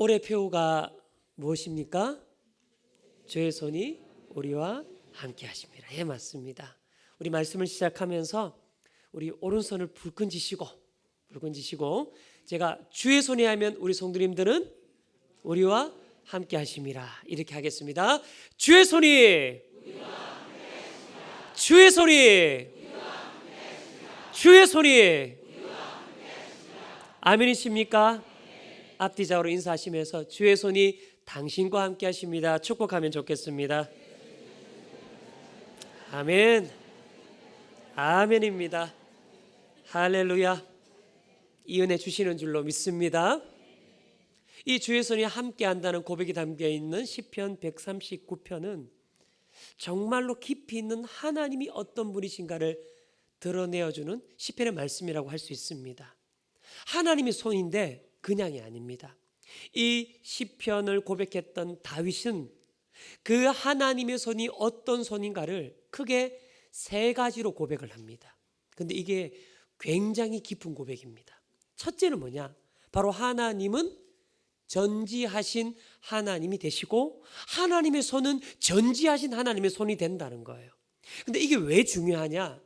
올해 표가 무엇입니까? 주의 손이 우리와 함께 하십니다. 예, 맞습니다. 우리 말씀을 시작하면서 우리 오른손을 불끈 쥐시고 제가 주의 손이 하면 우리 성도님들은 우리와 함께 하심이라 이렇게 하겠습니다. 주의 손이 주의 손이 주의 손이 아멘이십니까? 앞뒤좌우로 인사하시면서 주의 손이 당신과 함께 하십니다. 축복하면 좋겠습니다. 아멘. 아멘입니다. 할렐루야. 이 은혜 주시는 줄로 믿습니다. 이 주의 손이 함께 한다는 고백이 담겨 있는 시편 139편은 정말로 깊이 있는 하나님이 어떤 분이신가를 드러내어주는 시편의 말씀이라고 할 수 있습니다. 하나님의 손인데 그냥이 아닙니다. 이 시편을 고백했던 다윗은 그 하나님의 손이 어떤 손인가를 크게 세 가지로 고백을 합니다. 근데 이게 굉장히 깊은 고백입니다. 첫째는 뭐냐? 바로 하나님은 전지하신 하나님이 되시고 하나님의 손은 전지하신 하나님의 손이 된다는 거예요. 근데 이게 왜 중요하냐?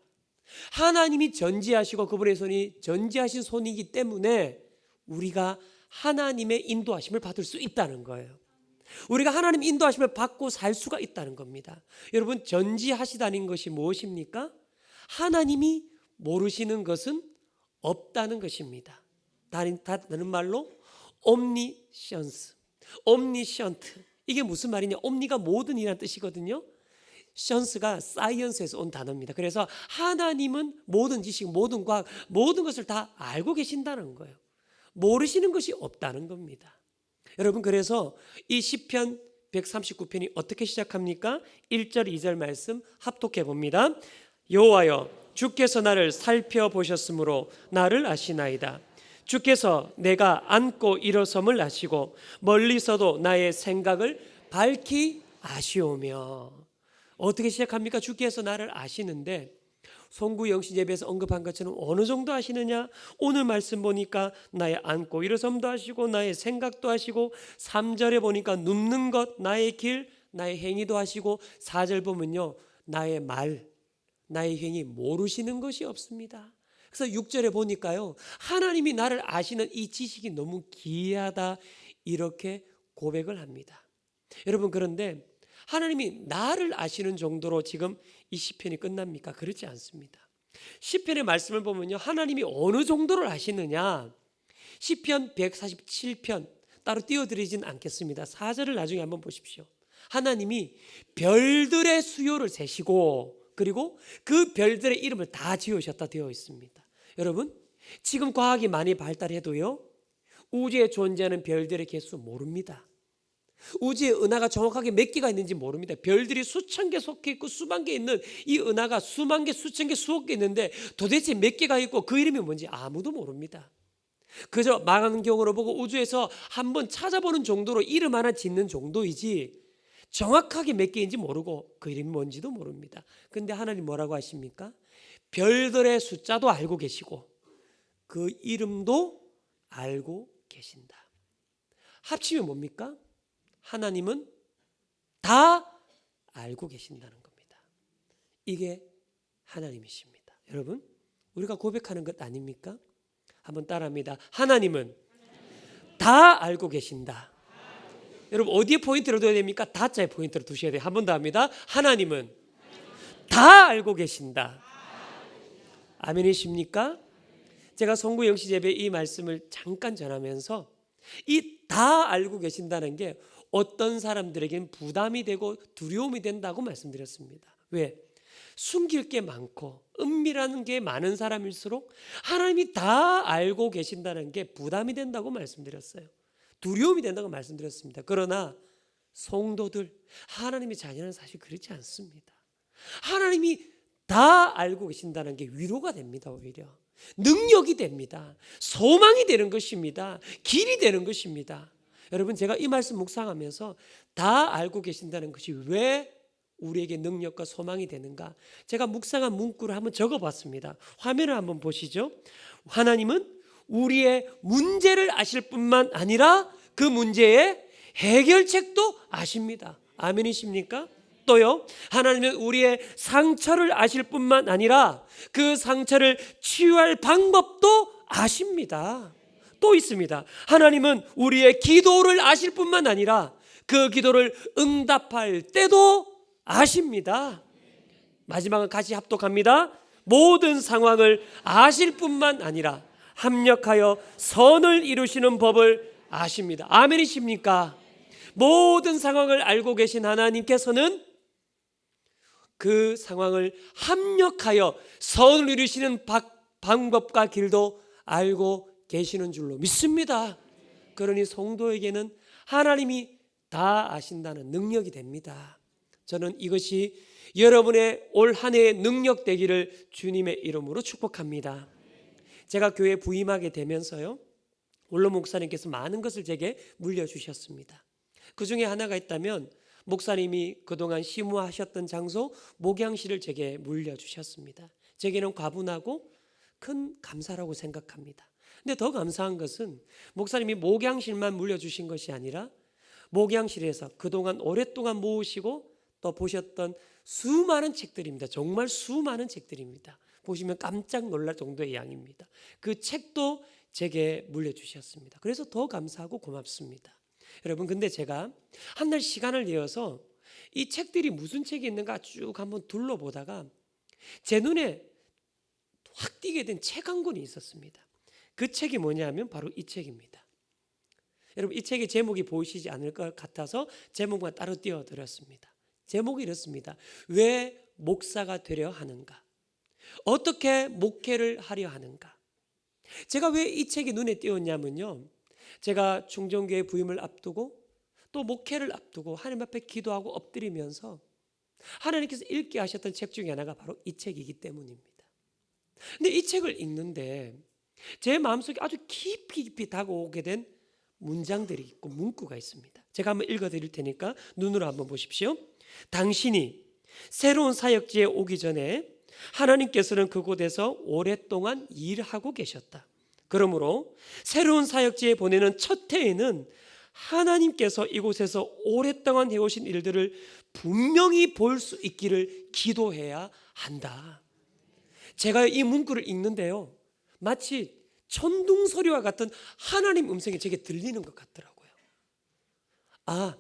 하나님이 전지하시고 그분의 손이 전지하신 손이기 때문에 우리가 하나님의 인도하심을 받을 수 있다는 거예요. 우리가 하나님 인도하심을 받고 살 수가 있다는 겁니다. 여러분, 전지하시다는 것이 무엇입니까? 하나님이 모르시는 것은 없다는 것입니다. 다른 말로 omniscience, omniscient. 이게 무슨 말이냐? omni가 모든이라는 뜻이거든요. science가 사이언스에서 온 단어입니다. 그래서 하나님은 모든 지식, 모든 과학, 모든 것을 다 알고 계신다는 거예요. 모르시는 것이 없다는 겁니다. 여러분, 그래서 이 시편 139편이 어떻게 시작합니까? 1절 2절 말씀 합독해 봅니다. 여호와여, 주께서 나를 살펴보셨으므로 나를 아시나이다. 주께서 내가 앉고 일어섬을 아시고 멀리서도 나의 생각을 밝히 아시오며. 어떻게 시작합니까? 주께서 나를 아시는데 송구 영신 예배에서 언급한 것처럼 어느 정도 아시느냐? 오늘 말씀 보니까 나의 앉고 일어섬도 아시고 나의 생각도 아시고 3절에 보니까 눕는 것, 나의 길, 나의 행위도 아시고 4절 보면요, 나의 말, 나의 행위 모르시는 것이 없습니다. 그래서 6절에 보니까요, 하나님이 나를 아시는 이 지식이 너무 기이하다 이렇게 고백을 합니다. 여러분, 그런데 하나님이 나를 아시는 정도로 지금 이 시편이 끝납니까? 그렇지 않습니다. 시편의 말씀을 보면요, 하나님이 어느 정도를 아시느냐? 시편 147편 따로 띄워드리진 않겠습니다. 4절을 나중에 한번 보십시오. 하나님이 별들의 수요를 세시고 그리고 그 별들의 이름을 다 지으셨다 되어 있습니다. 여러분, 지금 과학이 많이 발달해도요, 우주에 존재하는 별들의 개수 모릅니다. 우주의 은하가 정확하게 몇 개가 있는지 모릅니다. 별들이 수천 개 속해 있고 수만 개 있는 이 은하가 수만 개, 수천 개, 수억 개 있는데 도대체 몇 개가 있고 그 이름이 뭔지 아무도 모릅니다. 그저 망원경으로 보고 우주에서 한번 찾아보는 정도로 이름 하나 짓는 정도이지 정확하게 몇 개인지 모르고 그 이름이 뭔지도 모릅니다. 근데 하나님 뭐라고 하십니까? 별들의 숫자도 알고 계시고 그 이름도 알고 계신다. 합치면 뭡니까? 하나님은 다 알고 계신다는 겁니다. 이게 하나님이십니다. 여러분, 우리가 고백하는 것 아닙니까? 한번 따라합니다. 하나님은 다 알고 계신다. 여러분, 어디에 포인트를 둬야 됩니까? 다자에 포인트를 두셔야 돼요. 한 번 더 합니다. 하나님은 다 알고 계신다. 아멘이십니까? 제가 송구 영시 예배 이 말씀을 잠깐 전하면서 이 다 알고 계신다는 게 어떤 사람들에게는 부담이 되고 두려움이 된다고 말씀드렸습니다. 왜? 숨길 게 많고 은밀한 게 많은 사람일수록 하나님이 다 알고 계신다는 게 부담이 된다고 말씀드렸어요. 두려움이 된다고 말씀드렸습니다. 그러나 성도들, 하나님의 자녀는 사실 그렇지 않습니다. 하나님이 다 알고 계신다는 게 위로가 됩니다. 오히려 능력이 됩니다. 소망이 되는 것입니다. 길이 되는 것입니다. 여러분, 제가 이 말씀 묵상하면서 다 알고 계신다는 것이 왜 우리에게 능력과 소망이 되는가? 제가 묵상한 문구를 한번 적어봤습니다. 화면을 한번 보시죠. 하나님은 우리의 문제를 아실 뿐만 아니라 그 문제의 해결책도 아십니다. 아멘이십니까? 또요, 하나님은 우리의 상처를 아실 뿐만 아니라 그 상처를 치유할 방법도 아십니다. 또 있습니다. 하나님은 우리의 기도를 아실 뿐만 아니라 그 기도를 응답할 때도 아십니다. 마지막은 같이 합독합니다. 모든 상황을 아실 뿐만 아니라 합력하여 선을 이루시는 법을 아십니다. 아멘이십니까? 모든 상황을 알고 계신 하나님께서는 그 상황을 합력하여 선을 이루시는 방법과 길도 알고 계시는 줄로 믿습니다. 그러니 성도에게는 하나님이 다 아신다는 능력이 됩니다. 저는 이것이 여러분의 올 한 해의 능력 되기를 주님의 이름으로 축복합니다. 제가 교회에 부임하게 되면서요, 원로 목사님께서 많은 것을 제게 물려주셨습니다. 그 중에 하나가 있다면 목사님이 그동안 심우하셨던 장소 목양실을 제게 물려주셨습니다. 제게는 과분하고 큰 감사라고 생각합니다. 근데 더 감사한 것은 목사님이 목양실만 물려주신 것이 아니라 목양실에서 그동안 오랫동안 모으시고 또 보셨던 수많은 책들입니다. 정말 수많은 책들입니다. 보시면 깜짝 놀랄 정도의 양입니다. 그 책도 제게 물려주셨습니다. 그래서 더 감사하고 고맙습니다. 여러분, 근데 제가 한 날 시간을 내어서 이 책들이 무슨 책이 있는가 쭉 한번 둘러보다가 제 눈에 확 띄게 된 책 한 권이 있었습니다. 그 책이 뭐냐면 바로 이 책입니다. 여러분, 이 책의 제목이 보이시지 않을 것 같아서 제목만 따로 띄워드렸습니다. 제목이 이렇습니다. 왜 목사가 되려 하는가? 어떻게 목회를 하려 하는가? 제가 왜 이 책이 눈에 띄었냐면요, 제가 충정교회 부임을 앞두고 또 목회를 앞두고 하나님 앞에 기도하고 엎드리면서 하나님께서 읽게 하셨던 책 중에 하나가 바로 이 책이기 때문입니다. 근데 이 책을 읽는데 제 마음속에 아주 깊이 다가오게 된 문장들이 있고 문구가 있습니다. 제가 한번 읽어드릴 테니까 눈으로 한번 보십시오. 당신이 새로운 사역지에 오기 전에 하나님께서는 그곳에서 오랫동안 일하고 계셨다. 그러므로 새로운 사역지에 보내는 첫 해에는 하나님께서 이곳에서 오랫동안 해오신 일들을 분명히 볼 수 있기를 기도해야 한다. 제가 이 문구를 읽는데요, 마치 천둥 소리와 같은 하나님 음성이 제게 들리는 것 같더라고요. 아,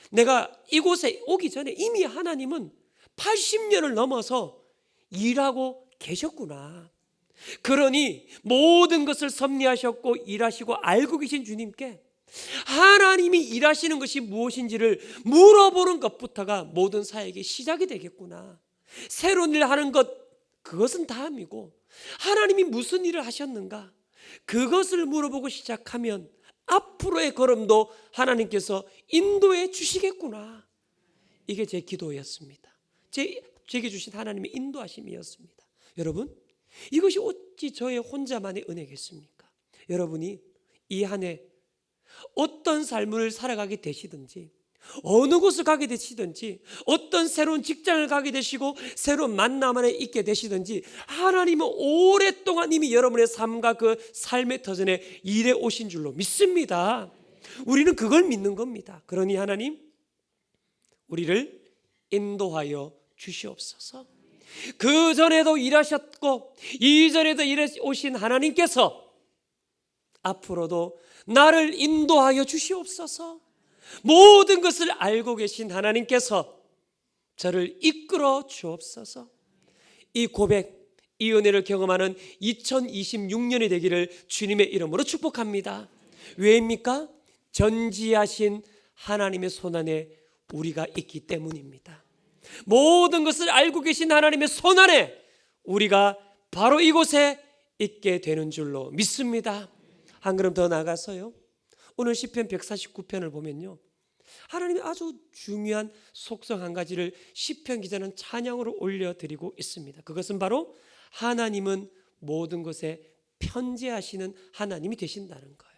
내가 이곳에 오기 전에 이미 하나님은 80년을 넘어서 일하고 계셨구나. 그러니 모든 것을 섭리하셨고 일하시고 알고 계신 주님께 하나님이 일하시는 것이 무엇인지를 물어보는 것부터가 모든 사역의 시작이 되겠구나. 새로운 일을 하는 것, 그것은 다음이고 하나님이 무슨 일을 하셨는가, 그것을 물어보고 시작하면 앞으로의 걸음도 하나님께서 인도해 주시겠구나. 이게 제 기도였습니다. 제게 주신 하나님의 인도하심이었습니다. 여러분, 이것이 어찌 저의 혼자만의 은혜겠습니까? 여러분이 이 한 해 어떤 삶을 살아가게 되시든지, 어느 곳을 가게 되시든지, 어떤 새로운 직장을 가게 되시고 새로운 만남 안에 있게 되시든지, 하나님은 오랫동안 이미 여러분의 삶과 그 삶의 터전에 일해 오신 줄로 믿습니다. 우리는 그걸 믿는 겁니다. 그러니 하나님, 우리를 인도하여 주시옵소서. 그 전에도 일하셨고 이전에도 일해 오신 하나님께서 앞으로도 나를 인도하여 주시옵소서. 모든 것을 알고 계신 하나님께서 저를 이끌어 주옵소서. 이 고백, 이 은혜를 경험하는 2026년이 되기를 주님의 이름으로 축복합니다. 왜입니까? 전지하신 하나님의 손안에 우리가 있기 때문입니다. 모든 것을 알고 계신 하나님의 손안에 우리가 바로 이곳에 있게 되는 줄로 믿습니다. 한 걸음 더 나가서요, 오늘 시편 149편을 보면요, 하나님의 아주 중요한 속성 한 가지를 시편 기자는 찬양으로 올려드리고 있습니다. 그것은 바로 하나님은 모든 것에 편재하시는 하나님이 되신다는 거예요.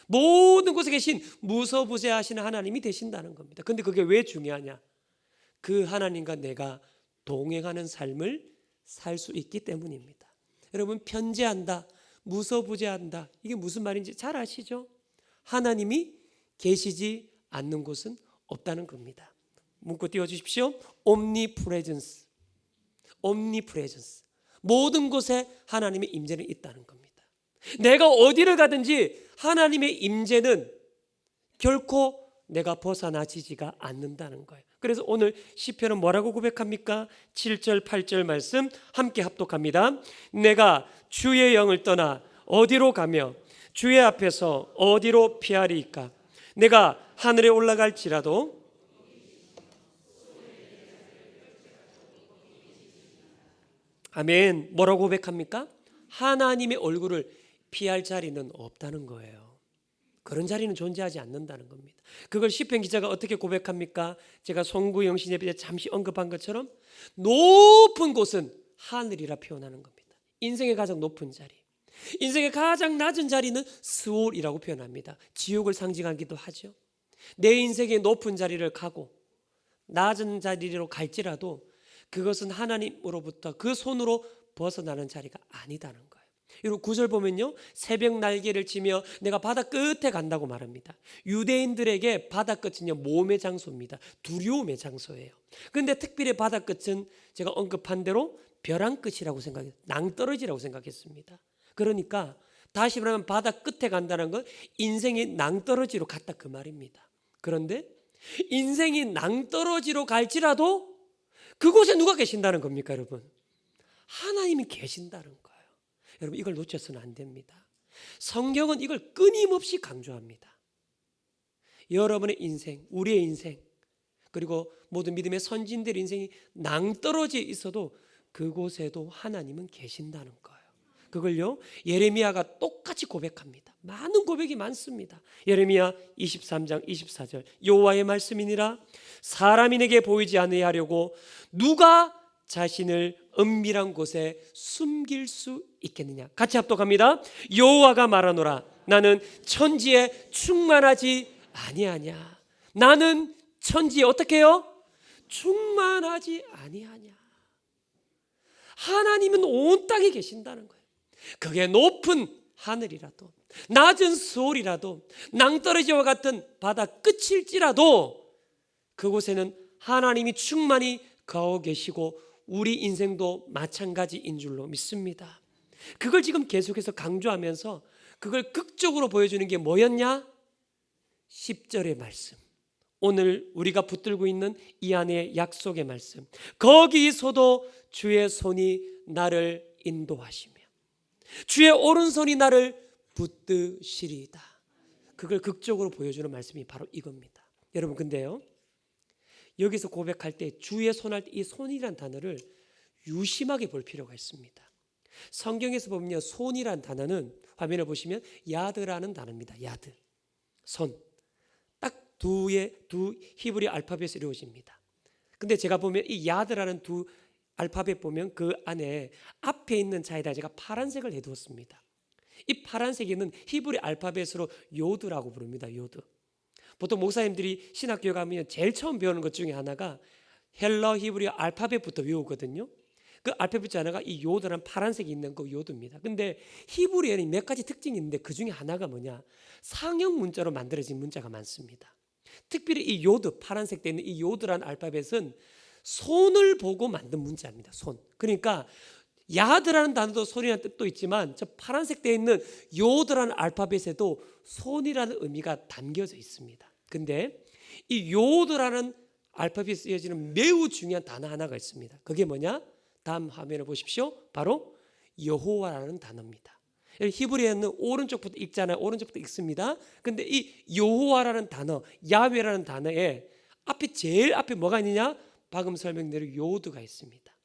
모든 곳에 계신 무소부재하시는 하나님이 되신다는 겁니다. 근데 그게 왜 중요하냐? 그 하나님과 내가 동행하는 삶을 살 수 있기 때문입니다. 여러분, 편재한다, 무소부재한다, 이게 무슨 말인지 잘 아시죠? 하나님이 계시지 않는 곳은 없다는 겁니다. 문구 띄워주십시오. omnipresence. omnipresence. 모든 곳에 하나님의 임재는 있다는 겁니다. 내가 어디를 가든지 하나님의 임재는 결코 내가 벗어나지가 않는다는 거예요. 그래서 오늘 시편은 뭐라고 고백합니까? 7절 8절 말씀 함께 합독합니다. 내가 주의 영을 떠나 어디로 가며 주의 앞에서 어디로 피하리이까? 내가 하늘에 올라갈지라도 아멘. 뭐라고 고백합니까? 하나님의 얼굴을 피할 자리는 없다는 거예요. 그런 자리는 존재하지 않는다는 겁니다. 그걸 시편 기자가 어떻게 고백합니까? 제가 송구영 씨 예배 때 잠시 언급한 것처럼 높은 곳은 하늘이라 표현하는 겁니다. 인생의 가장 높은 자리, 인생의 가장 낮은 자리는 스올이라고 표현합니다. 지옥을 상징하기도 하죠. 내 인생의 높은 자리를 가고 낮은 자리로 갈지라도 그것은 하나님으로부터 그 손으로 벗어나는 자리가 아니다는 거예요. 여러분 9절 보면요, 새벽 날개를 치며 내가 바다 끝에 간다고 말합니다. 유대인들에게 바다 끝은요 모험의 장소입니다. 두려움의 장소예요. 그런데 특별히 바다 끝은 제가 언급한 대로 벼랑 끝이라고 생각해요. 낭떠러지라고 생각했습니다. 그러니까 다시 말하면 바다 끝에 간다는 건 인생이 낭떠러지로 갔다 그 말입니다. 그런데 인생이 낭떠러지로 갈지라도 그곳에 누가 계신다는 겁니까, 여러분? 하나님이 계신다는 거예요. 여러분 이걸 놓쳐서는 안 됩니다. 성경은 이걸 끊임없이 강조합니다. 여러분의 인생, 우리의 인생, 그리고 모든 믿음의 선진들의 인생이 낭떠러져 있어도 그곳에도 하나님은 계신다는 거예요. 그걸요 예레미야가 똑같이 고백합니다. 많은 고백이 많습니다. 예레미야 23장 24절 여호와의 말씀이니라 사람이 내게 보이지 않으려고 누가 자신을 은밀한 곳에 숨길 수 있겠느냐. 같이 합독합니다. 여호와가 말하노라 나는 천지에 충만하지 아니하냐. 나는 천지에 어떻게 해요? 충만하지 아니하냐. 하나님은 온 땅에 계신다는 거예요. 그게 높은 하늘이라도 낮은 수월이라도 낭떠러지와 같은 바다 끝일지라도 그곳에는 하나님이 충만히 거하고 계시고 우리 인생도 마찬가지인 줄로 믿습니다. 그걸 지금 계속해서 강조하면서 그걸 극적으로 보여주는 게 뭐였냐? 10절의 말씀, 오늘 우리가 붙들고 있는 이 안의 약속의 말씀, 거기서도 주의 손이 나를 인도하시며 주의 오른손이 나를 붙드시리이다. 그걸 극적으로 보여주는 말씀이 바로 이겁니다. 여러분 근데요 여기서 고백할 때 주의 손 할 때 이 손이란 단어를 유심하게 볼 필요가 있습니다. 성경에서 보면요 손이란 단어는 화면을 보시면 야드라는 단어입니다. 야드, 손. 딱 두 히브리 알파벳으로 이루어집니다. 근데 제가 보면 이 야드라는 두 알파벳 보면 그 안에 앞에 있는 자에다 제가 파란색을 해두었습니다. 이 파란색에는 히브리 알파벳으로 요드라고 부릅니다. 요드. 보통 목사님들이 신학교에 가면 제일 처음 배우는 것 중에 하나가 헬러 히브리 알파벳부터 외우거든요. 그 알파벳 하나가 이 요드라는 파란색이 있는 그 요드입니다. 근데 히브리에는 몇 가지 특징이 있는데 그 중에 하나가 뭐냐? 상형 문자로 만들어진 문자가 많습니다. 특별히 이 요드, 파란색 돼 있는 이 요드라는 알파벳은 손을 보고 만든 문자입니다. 손. 그러니까 야드라는 단어도 손이라는 뜻도 있지만 저 파란색 되어 있는 요드라는 알파벳에도 손이라는 의미가 담겨져 있습니다. 근데 이 요드라는 알파벳이 쓰여지는 매우 중요한 단어 하나가 있습니다. 그게 뭐냐? 다음 화면을 보십시오. 바로 여호와라는 단어입니다. 히브리어는 오른쪽부터 읽잖아요. 오른쪽부터 읽습니다. 근데 이 여호와라는 단어, 야훼라는 단어에 제일 앞에 뭐가 있느냐? 방금 설명대로 요드가 있습니다.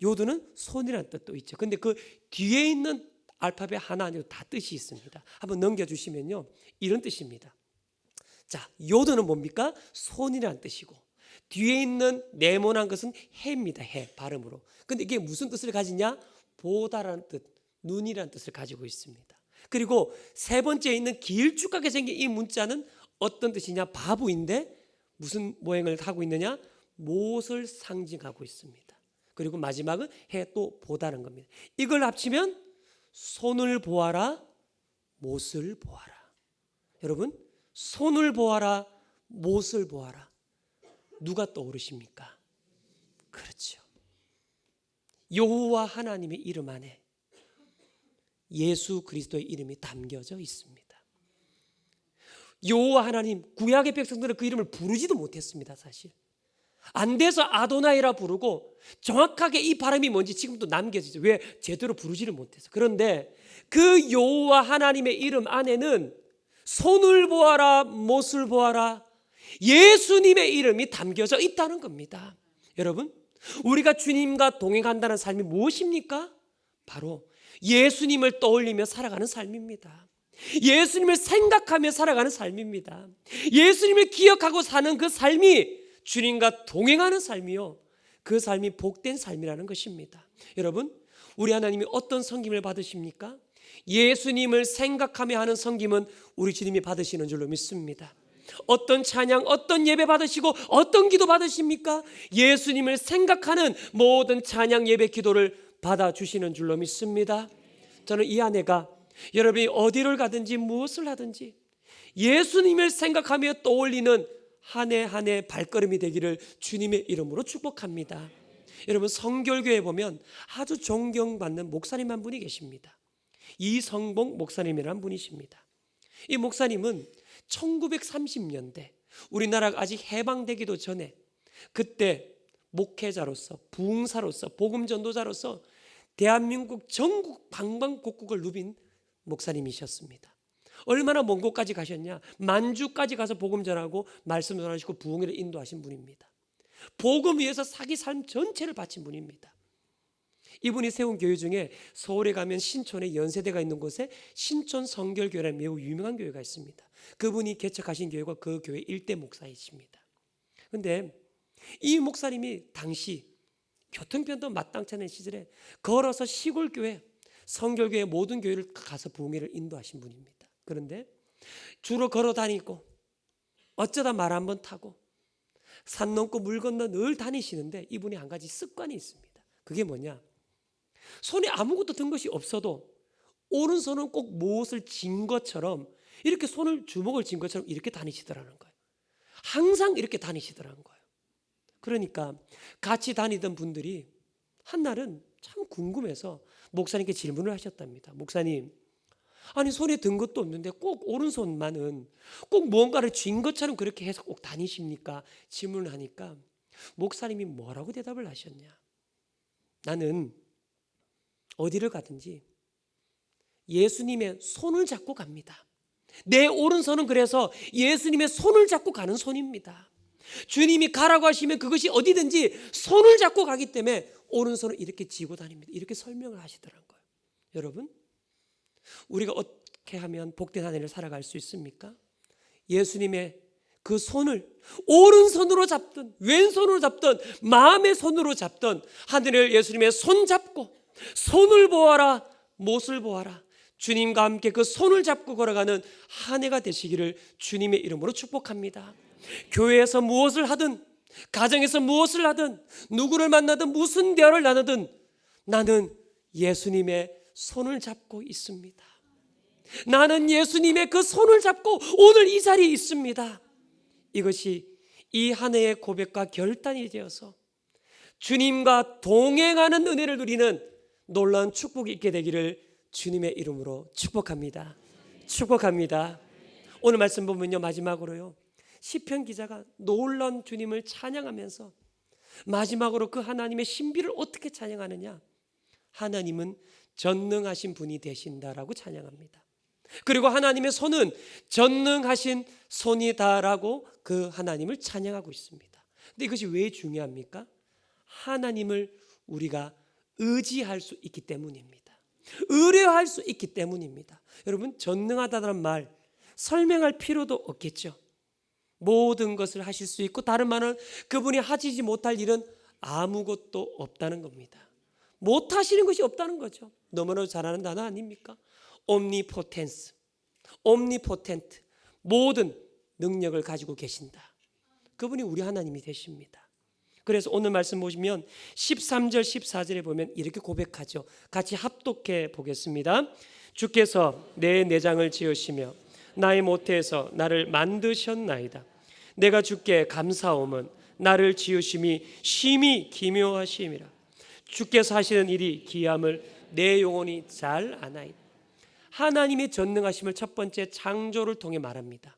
요드는 손이라는 뜻도 있죠. 근데 그 뒤에 있는 알파벳 하나 아니고 다 뜻이 있습니다. 한번 넘겨주시면요 이런 뜻입니다. 자, 요드는 뭡니까? 손이라는 뜻이고 뒤에 있는 네모난 것은 해입니다. 해, 발음으로. 근데 이게 무슨 뜻을 가지냐? 보다라는 뜻, 눈이라는 뜻을 가지고 있습니다. 그리고 세 번째에 있는 길쭉하게 생긴 이 문자는 어떤 뜻이냐? 바보인데 무슨 모양을 하고 있느냐? 못을 상징하고 있습니다. 그리고 마지막은 해 또 보다는 겁니다. 이걸 합치면 손을 보아라, 못을 보아라. 여러분, 손을 보아라, 못을 보아라. 누가 떠오르십니까? 그렇죠. 여호와 하나님의 이름 안에 예수 그리스도의 이름이 담겨져 있습니다. 여호와 하나님, 구약의 백성들은 그 이름을 부르지도 못했습니다. 사실 안 돼서 아도나이라 부르고, 정확하게 이 발음이 뭔지 지금도 남겨지죠. 왜? 제대로 부르지를 못해서. 그런데 그 여호와 하나님의 이름 안에는 손을 보아라, 못을 보아라, 예수님의 이름이 담겨져 있다는 겁니다. 여러분, 우리가 주님과 동행한다는 삶이 무엇입니까? 바로 예수님을 떠올리며 살아가는 삶입니다. 예수님을 생각하며 살아가는 삶입니다. 예수님을 기억하고 사는 그 삶이 주님과 동행하는 삶이요, 그 삶이 복된 삶이라는 것입니다. 여러분, 우리 하나님이 어떤 섬김을 받으십니까? 예수님을 생각하며 하는 섬김은 우리 주님이 받으시는 줄로 믿습니다. 어떤 찬양, 어떤 예배 받으시고 어떤 기도 받으십니까? 예수님을 생각하는 모든 찬양, 예배, 기도를 받아주시는 줄로 믿습니다. 저는 이 아내가 여러분이 어디를 가든지 무엇을 하든지 예수님을 생각하며 떠올리는 한 해 한 해 발걸음이 되기를 주님의 이름으로 축복합니다. 여러분, 성결교회에 보면 아주 존경받는 목사님 한 분이 계십니다. 이성봉 목사님이라는 분이십니다. 이 목사님은 1930년대 우리나라가 아직 해방되기도 전에, 그때 목회자로서, 부흥사로서, 복음전도자로서 대한민국 전국 방방곡곡을 누빈 목사님이셨습니다. 얼마나 먼 곳까지 가셨냐? 만주까지 가서 복음 전하고 말씀 전하시고 부흥회를 인도하신 분입니다. 복음 위해서 자기 삶 전체를 바친 분입니다. 이분이 세운 교회 중에 서울에 가면 신촌에 연세대가 있는 곳에 신촌 성결교회라는 매우 유명한 교회가 있습니다. 그분이 개척하신 교회가 그 교회 일대 목사이십니다. 그런데 이 목사님이 당시 교통편도 마땅치 않은 시절에 걸어서 시골교회, 성결교회 모든 교회를 가서 부흥회를 인도하신 분입니다. 그런데 주로 걸어 다니고 어쩌다 말 한번 타고 산 넘고 물 건너 늘 다니시는데, 이분이 한 가지 습관이 있습니다. 그게 뭐냐? 손에 아무것도 든 것이 없어도 오른손은 꼭 무엇을 쥔 것처럼, 이렇게 손을 주먹을 쥔 것처럼 이렇게 다니시더라는 거예요. 항상 이렇게 다니시더라는 거예요. 그러니까 같이 다니던 분들이 한날은 참 궁금해서 목사님께 질문을 하셨답니다. 목사님, 아니 손에 든 것도 없는데 꼭 오른손만은 꼭 뭔가를 쥔 것처럼 그렇게 해서 꼭 다니십니까? 질문을 하니까 목사님이 뭐라고 대답을 하셨냐? 나는 어디를 가든지 예수님의 손을 잡고 갑니다. 내 오른손은 그래서 예수님의 손을 잡고 가는 손입니다. 주님이 가라고 하시면 그것이 어디든지 손을 잡고 가기 때문에 오른손을 이렇게 쥐고 다닙니다. 이렇게 설명을 하시더라는 거예요. 여러분, 우리가 어떻게 하면 복된 한 해를 살아갈 수 있습니까? 예수님의 그 손을 오른손으로 잡든 왼손으로 잡든 마음의 손으로 잡든 하늘을 예수님의 손 잡고, 손을 보아라, 못을 보아라, 주님과 함께 그 손을 잡고 걸어가는 한 해가 되시기를 주님의 이름으로 축복합니다. 교회에서 무엇을 하든, 가정에서 무엇을 하든, 누구를 만나든, 무슨 대화를 나누든 나는 예수님의 손을 잡고 있습니다. 나는 예수님의 그 손을 잡고 오늘 이 자리에 있습니다. 이것이 이 한 해의 고백과 결단이 되어서 주님과 동행하는 은혜를 누리는 놀라운 축복이 있게 되기를 주님의 이름으로 축복합니다. 축복합니다. 오늘 말씀 보면요, 마지막으로요, 시편 기자가 놀라운 주님을 찬양하면서 마지막으로 그 하나님의 신비를 어떻게 찬양하느냐? 하나님은 전능하신 분이 되신다라고 찬양합니다. 그리고 하나님의 손은 전능하신 손이다라고 그 하나님을 찬양하고 있습니다. 근데 이것이 왜 중요합니까? 하나님을 우리가 의지할 수 있기 때문입니다. 의뢰할 수 있기 때문입니다. 여러분, 전능하다는 말 설명할 필요도 없겠죠. 모든 것을 하실 수 있고, 다른 말은 그분이 하시지 못할 일은 아무것도 없다는 겁니다. 못하시는 것이 없다는 거죠. 너무나 잘하는 단어 아닙니까? omnipotence, omnipotent, 모든 능력을 가지고 계신다. 그분이 우리 하나님이 되십니다. 그래서 오늘 말씀 보시면 13절 14절에 보면 이렇게 고백하죠. 같이 합독해 보겠습니다. 주께서 내 내장을 지으시며 나의 모태에서 나를 만드셨나이다. 내가 주께 감사함은 나를 지으심이 심히 기묘하심이라. 주께서 하시는 일이 기함을 내 영혼이 잘 아나이다. 하나님의 전능하심을 첫 번째 창조를 통해 말합니다.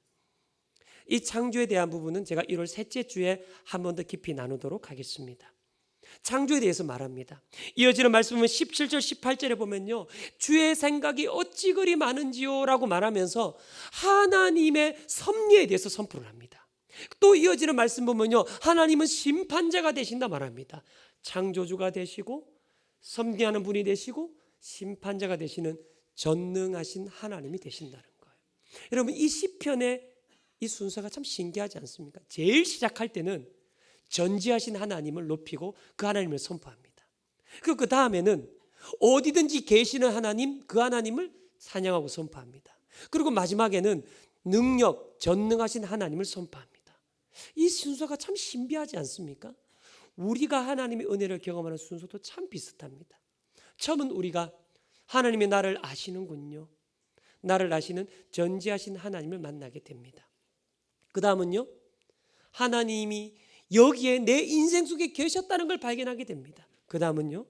이 창조에 대한 부분은 제가 1월 셋째 주에 한 번 더 깊이 나누도록 하겠습니다. 창조에 대해서 말합니다. 이어지는 말씀은 17절 18절에 보면요, 주의 생각이 어찌 그리 많은지요 라고 말하면서 하나님의 섭리에 대해서 선포를 합니다. 또 이어지는 말씀 보면요, 하나님은 심판자가 되신다 말합니다. 창조주가 되시고 섭리하는 분이 되시고 심판자가 되시는 전능하신 하나님이 되신다는 거예요. 여러분, 이 시편의 이 순서가 참 신기하지 않습니까? 제일 시작할 때는 전지하신 하나님을 높이고 그 하나님을 선포합니다. 그리고 그 다음에는 어디든지 계시는 하나님, 그 하나님을 찬양하고 선포합니다. 그리고 마지막에는 능력, 전능하신 하나님을 선포합니다. 이 순서가 참 신비하지 않습니까? 우리가 하나님의 은혜를 경험하는 순서도 참 비슷합니다. 처음은 우리가 하나님이 나를 아시는군요, 나를 아시는 전지하신 하나님을 만나게 됩니다. 그 다음은요, 하나님이 여기에 내 인생 속에 계셨다는 걸 발견하게 됩니다. 그 다음은요,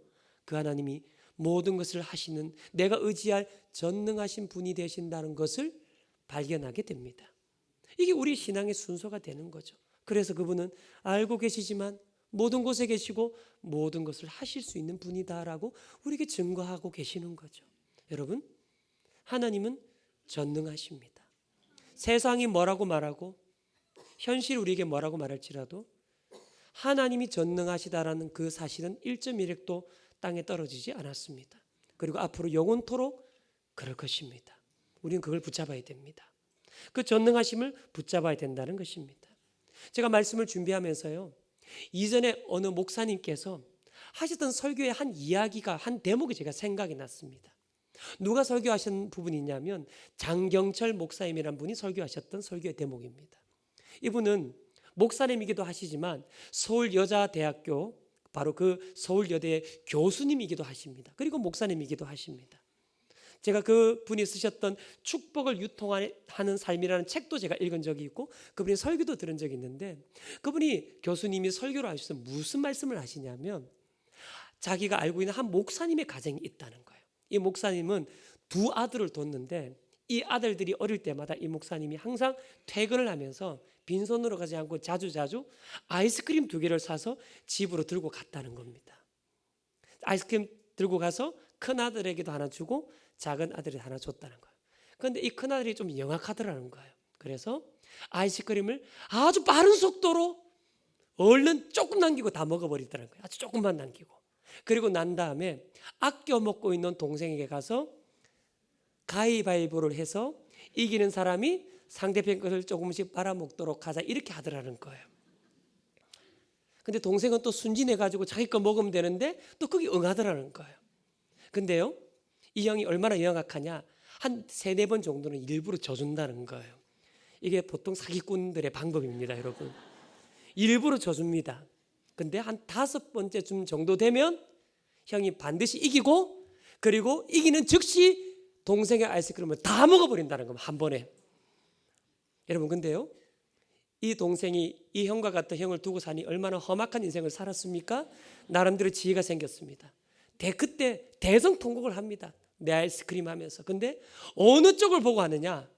그 하나님이 모든 것을 하시는 내가 의지할 전능하신 분이 되신다는 것을 발견하게 됩니다. 이게 우리 신앙의 순서가 되는 거죠. 그래서 그분은 알고 계시지만 모든 곳에 계시고 모든 것을 하실 수 있는 분이다라고 우리에게 증거하고 계시는 거죠. 여러분, 하나님은 전능하십니다. 세상이 뭐라고 말하고 현실이 우리에게 뭐라고 말할지라도 하나님이 전능하시다라는 그 사실은 1.1획도 땅에 떨어지지 않았습니다. 그리고 앞으로 영원토록 그럴 것입니다. 우리는 그걸 붙잡아야 됩니다. 그 전능하심을 붙잡아야 된다는 것입니다. 제가 말씀을 준비하면서요, 이전에 어느 목사님께서 하셨던 설교의 한 이야기가, 한 대목이 제가 생각이 났습니다. 누가 설교하신 부분이 있냐면 장경철 목사님이란 분이 설교하셨던 설교의 대목입니다. 이분은 목사님이기도 하시지만 서울여자대학교, 바로 그 서울여대의 교수님이기도 하십니다. 그리고 목사님이기도 하십니다. 제가 그 분이 쓰셨던 축복을 유통하는 삶이라는 책도 제가 읽은 적이 있고 그분이 설교도 들은 적이 있는데, 그분이 교수님이 설교를 하셔서 무슨 말씀을 하시냐면 자기가 알고 있는 한 목사님의 가정이 있다는 거예요. 이 목사님은 두 아들을 뒀는데 이 아들들이 어릴 때마다 이 목사님이 항상 퇴근을 하면서 빈손으로 가지 않고 자주 아이스크림 2개를 사서 집으로 들고 갔다는 겁니다. 아이스크림 들고 가서 큰 아들에게도 하나 주고 작은 아들이 하나 줬다는 거예요. 그런데 이 큰 아들이 좀 영악하더라는 거예요. 그래서 아이스크림을 아주 빠른 속도로 얼른 조금 남기고 다 먹어버리더라는 거예요. 아주 조금만 남기고. 그리고 난 다음에 아껴 먹고 있는 동생에게 가서 가위바위보를 해서 이기는 사람이 상대편 것을 조금씩 빨아먹도록 하자, 이렇게 하더라는 거예요. 근데 동생은 또 순진해가지고 자기 거 먹으면 되는데 또 거기 응하더라는 거예요. 근데요, 이 형이 얼마나 영악하냐, 한 3-4번 정도는 일부러 져준다는 거예요. 이게 보통 사기꾼들의 방법입니다, 여러분. 일부러 져줍니다. 근데 한 5번째쯤 정도 되면 형이 반드시 이기고, 그리고 이기는 즉시 동생의 아이스크림을 다 먹어버린다는 겁니다, 한 번에. 여러분, 근데요, 이 동생이 이 형과 같은 형을 두고 사니 얼마나 험악한 인생을 살았습니까? 나름대로 지혜가 생겼습니다. 그때 대성통곡을 합니다. 내 아이스크림 하면서. 근데 어느 쪽을 보고 하느냐,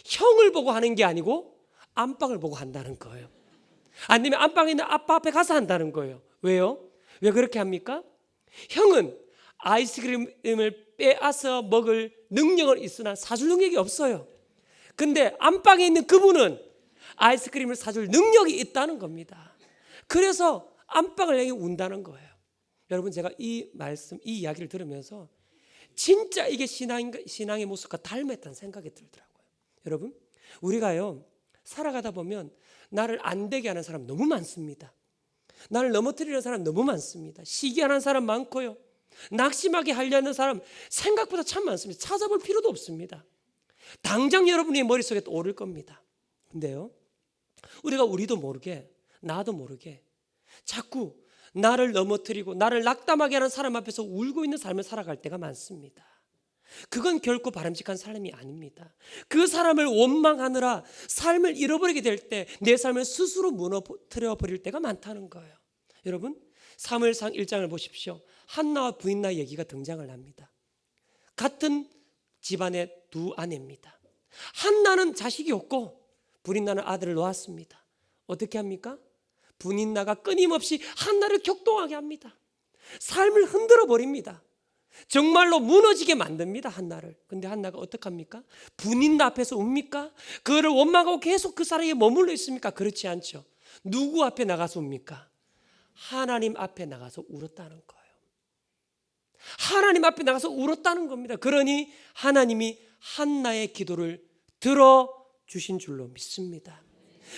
형을 보고 하는 게 아니고 안방을 보고 한다는 거예요. 아니면 안방에 있는 아빠 앞에 가서 한다는 거예요. 왜요? 왜 그렇게 합니까? 형은 아이스크림을 빼앗아 먹을 능력은 있으나 사줄 능력이 없어요. 근데 안방에 있는 그분은 아이스크림을 사줄 능력이 있다는 겁니다. 그래서 안방을 향해 운다는 거예요. 여러분, 제가 이 말씀, 이 이야기를 들으면서 진짜 이게 신앙의 모습과 닮았다는 생각이 들더라고요. 여러분, 우리가요, 살아가다 보면 나를 안 되게 하는 사람 너무 많습니다. 나를 넘어뜨리는 사람 너무 많습니다. 시기하는 사람 많고요, 낙심하게 하려는 사람 생각보다 참 많습니다. 찾아볼 필요도 없습니다. 당장 여러분의 머릿속에 떠오를 겁니다. 근데요, 우리도 모르게, 나도 모르게 자꾸 나를 넘어뜨리고 나를 낙담하게 하는 사람 앞에서 울고 있는 삶을 살아갈 때가 많습니다. 그건 결코 바람직한 삶이 아닙니다. 그 사람을 원망하느라 삶을 잃어버리게 될 때 내 삶을 스스로 무너뜨려 버릴 때가 많다는 거예요. 여러분, 사무엘상 1장을 보십시오. 한나와 부인나 얘기가 등장을 합니다. 같은 집안의 두 아내입니다. 한나는 자식이 없고 부인나는 아들을 놓았습니다. 어떻게 합니까? 부인나가 끊임없이 한나를 격동하게 합니다. 삶을 흔들어 버립니다. 정말로 무너지게 만듭니다, 한나를. 근데 한나가 어떡합니까? 부인나 앞에서 웁니까? 그거를 원망하고 계속 그 사랑에 머물러 있습니까? 그렇지 않죠. 누구 앞에 나가서 웁니까? 하나님 앞에 나가서 울었다는 거예요. 하나님 앞에 나가서 울었다는 겁니다. 그러니 하나님이 한나의 기도를 들어주신 줄로 믿습니다.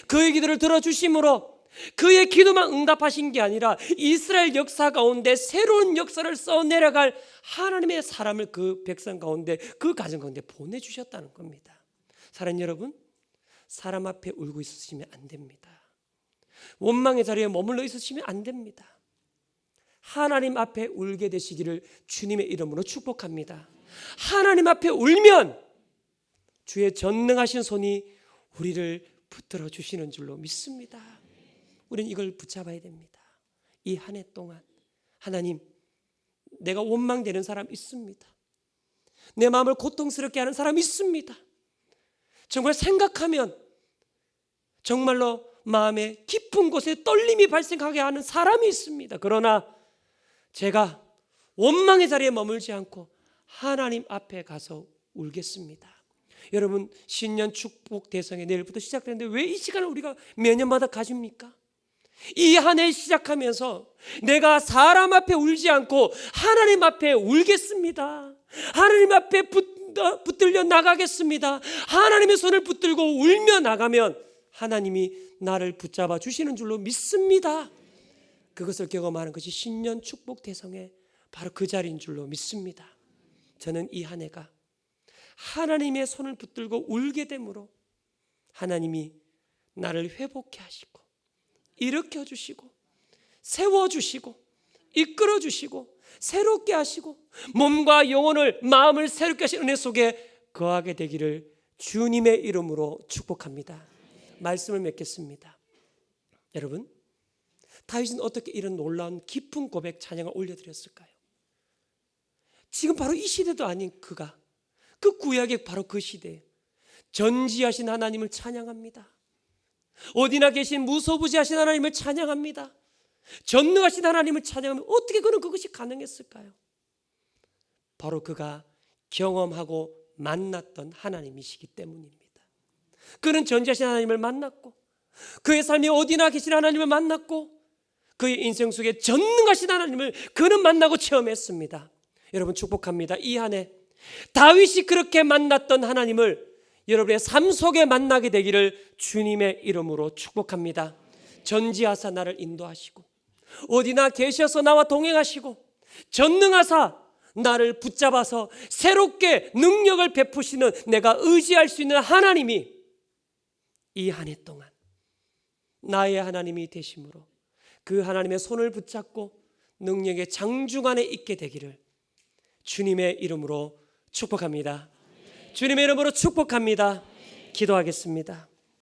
그의 기도를 들어주심으로 그의 기도만 응답하신 게 아니라 이스라엘 역사 가운데 새로운 역사를 써내려갈 하나님의 사람을 그 백성 가운데, 그 가정 가운데 보내주셨다는 겁니다. 사랑하는 여러분, 사람 앞에 울고 있으시면 안 됩니다. 원망의 자리에 머물러 있으시면 안 됩니다. 하나님 앞에 울게 되시기를 주님의 이름으로 축복합니다. 하나님 앞에 울면 주의 전능하신 손이 우리를 붙들어 주시는 줄로 믿습니다. 우리는 이걸 붙잡아야 됩니다. 이 한 해 동안 하나님, 내가 원망되는 사람 있습니다. 내 마음을 고통스럽게 하는 사람 있습니다. 정말 생각하면 정말로 마음의 깊은 곳에 떨림이 발생하게 하는 사람이 있습니다. 그러나 제가 원망의 자리에 머물지 않고 하나님 앞에 가서 울겠습니다. 여러분, 신년 축복 대성회 내일부터 시작되는데 왜 이 시간을 우리가 매년마다 가집니까? 이 한 해 시작하면서 내가 사람 앞에 울지 않고 하나님 앞에 울겠습니다. 하나님 앞에 붙들려 나가겠습니다. 하나님의 손을 붙들고 울며 나가면 하나님이 나를 붙잡아 주시는 줄로 믿습니다. 그것을 경험하는 것이 신년 축복 대성회 바로 그 자리인 줄로 믿습니다. 저는 이 한 해가 하나님의 손을 붙들고 울게 되므로 하나님이 나를 회복해 하시고 일으켜 주시고 세워주시고 이끌어 주시고 새롭게 하시고 몸과 영혼을, 마음을 새롭게 하시는 은혜 속에 거하게 되기를 주님의 이름으로 축복합니다. 말씀을 맺겠습니다. 여러분, 다윗은 어떻게 이런 놀라운 깊은 고백 찬양을 올려드렸을까요? 지금 바로 이 시대도 아닌 그가, 그 구약의 바로 그 시대에 전지하신 하나님을 찬양합니다. 어디나 계신 무소부지하신 하나님을 찬양합니다. 전능하신 하나님을 찬양하면 어떻게 그는 그것이 가능했을까요? 바로 그가 경험하고 만났던 하나님이시기 때문입니다. 그는 전지하신 하나님을 만났고 그의 삶이 어디나 계신 하나님을 만났고 그의 인생 속에 전능하신 하나님을 그는 만나고 체험했습니다. 여러분, 축복합니다. 이 한 해 다윗이 그렇게 만났던 하나님을 여러분의 삶 속에 만나게 되기를 주님의 이름으로 축복합니다. 전지하사 나를 인도하시고 어디나 계셔서 나와 동행하시고 전능하사 나를 붙잡아서 새롭게 능력을 베푸시는, 내가 의지할 수 있는 하나님이 이 한 해 동안 나의 하나님이 되심으로 그 하나님의 손을 붙잡고 능력의 장중 안에 있게 되기를 주님의 이름으로 축복합니다. 주님의 이름으로 축복합니다. 기도하겠습니다.